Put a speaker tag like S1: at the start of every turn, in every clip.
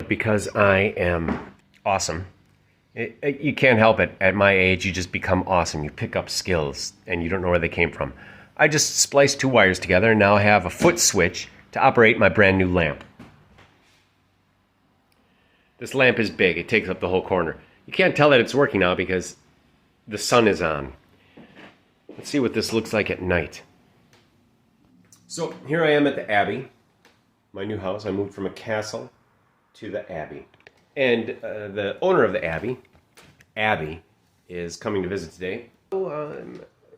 S1: look because I am awesome. You can't help it. At my age, you just become awesome. You pick up skills, and you don't know where they came from. I just spliced two wires together and now have a foot switch to operate my brand new lamp. This lamp is big. It takes up the whole corner. You can't tell that it's working now because the sun is on. Let's see what this looks like at night. So here I am at the Abbey, my new house. I moved from a castle to the Abbey. And the owner of the Abbey, Abby, is coming to visit today.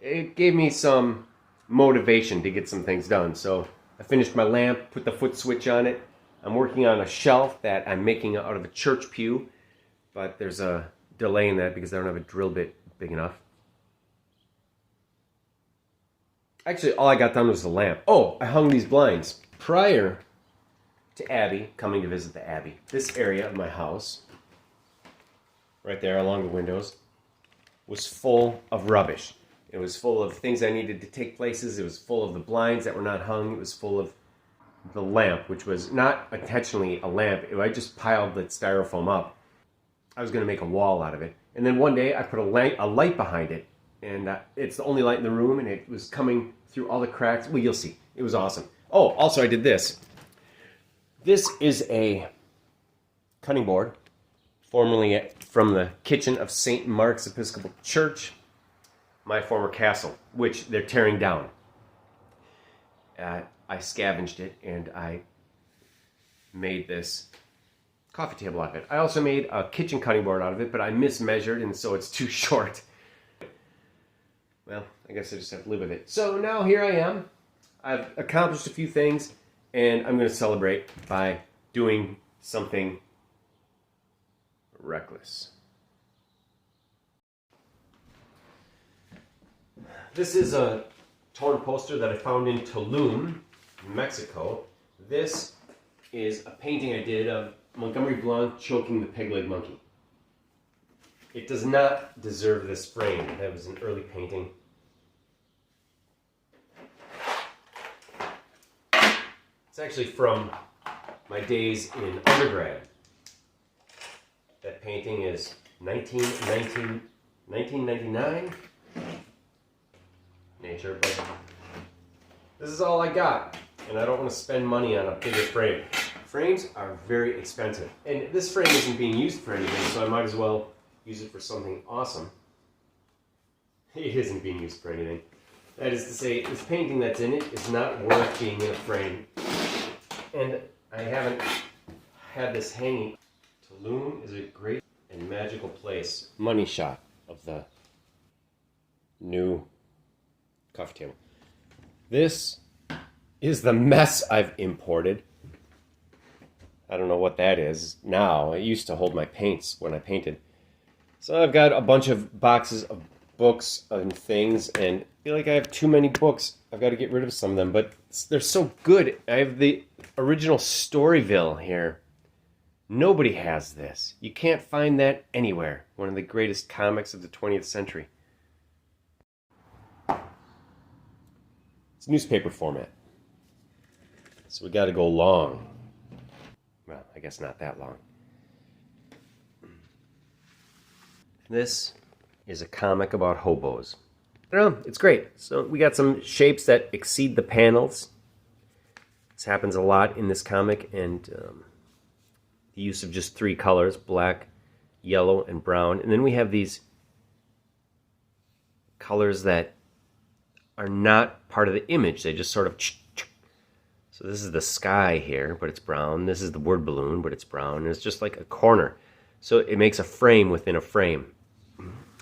S1: It gave me some motivation to get some things done. So I finished my lamp, put the foot switch on it. I'm working on a shelf that I'm making out of a church pew, but there's a delay in that because I don't have a drill bit big enough. Actually, all I got done was the lamp. Oh, I hung these blinds. Prior to Abby coming to visit the Abbey, this area of my house, right there along the windows, was full of rubbish. It was full of things I needed to take places. It was full of the blinds that were not hung. It was full of the lamp, which was not intentionally a lamp. I just piled the styrofoam up. I was going to make a wall out of it. And then one day I put a light behind it, and it's the only light in the room, and it was coming through all the cracks. Well, you'll see. It was awesome. Oh, also I did this. This is a cutting board, formerly from the kitchen of St. Mark's Episcopal Church, my former castle, which they're tearing down. I scavenged it, and I made this coffee table out of it. I also made a kitchen cutting board out of it, but I mismeasured, and so it's too short. Well, I guess I just have to live with it. So now here I am. I've accomplished a few things, and I'm going to celebrate by doing something reckless. This is a torn poster that I found in Tulum, Mexico. This is a painting I did of Montgomery Blanc choking the peg-leg monkey. It does not deserve this frame. That was an early painting. It's actually from my days in undergrad. That painting is 1999. Nature, but this is all I got, and I don't want to spend money on a bigger frame. Frames are very expensive, and this frame isn't being used for anything, so I might as well use it for something awesome. It isn't being used for anything. That is to say, this painting that's in it is not worth being in a frame. And I haven't had this hanging. Tulum is a great and magical place. Money shot of the new coffee table. This is the mess I've imported. I don't know what that is now. It used to hold my paints when I painted. So I've got a bunch of boxes of books and things, and I feel like I have too many books. I've got to get rid of some of them, but they're so good. I have the original Storyville here. Nobody has this. You can't find that anywhere. One of the greatest comics of the 20th century. It's newspaper format. So we got to go long. Well, I guess not that long. This is a comic about hobos. I don't know, it's great. So we got some shapes that exceed the panels. This happens a lot in this comic, and the use of just three colors, black, yellow, and brown. And then we have these colors that are not part of the image. They just sort of... So this is the sky here, but it's brown. This is the word balloon, but it's brown. And it's just like a corner. So it makes a frame within a frame.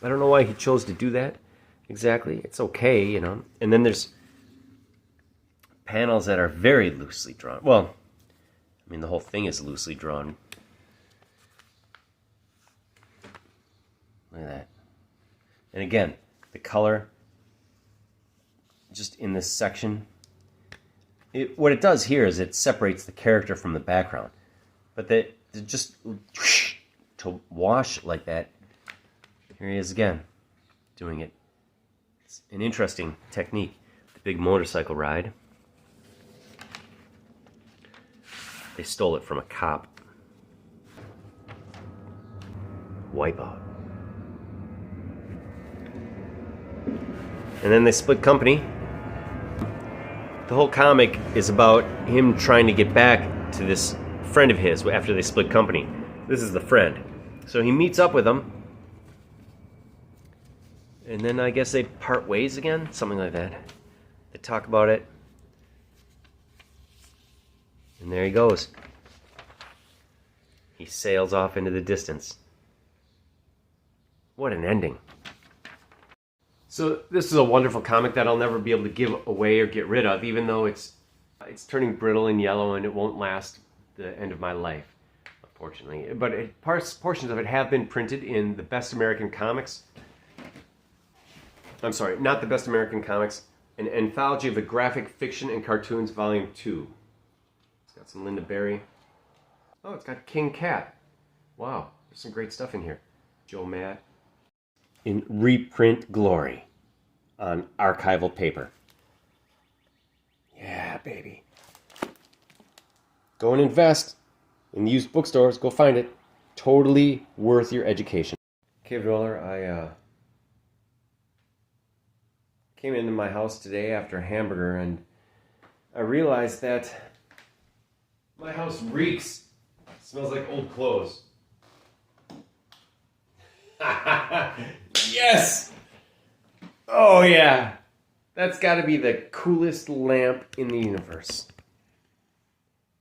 S1: I don't know why he chose to do that exactly. It's okay, you know. And then there's panels that are very loosely drawn. Well, I mean, the whole thing is loosely drawn. Look at that. And again, the color just in this section. What it does here is it separates the character from the background. But just to wash like that, here he is again, doing it. It's an interesting technique. The big motorcycle ride. They stole it from a cop. Wipeout. And then they split company. The whole comic is about him trying to get back to this friend of his after they split company. This is the friend. So he meets up with him. And then I guess they part ways again, something like that. They talk about it. And there he goes. He sails off into the distance. What an ending. So this is a wonderful comic that I'll never be able to give away or get rid of, even though it's turning brittle and yellow and it won't last the end of my life, unfortunately. But portions of it have been printed in the Best American Comics. I'm sorry, not the Best American Comics, an anthology of the graphic fiction and cartoons, Volume 2. It's got some Linda Berry. Oh, it's got King Cat. Wow, there's some great stuff in here. Joe Matt. In reprint glory on archival paper. Yeah, baby. Go and invest in the used bookstores. Go find it. Totally worth your education. Cave Dweller, I came into my house today after a hamburger and I realized that my house reeks. It smells like old clothes. Yes! Oh yeah! That's gotta be the coolest lamp in the universe.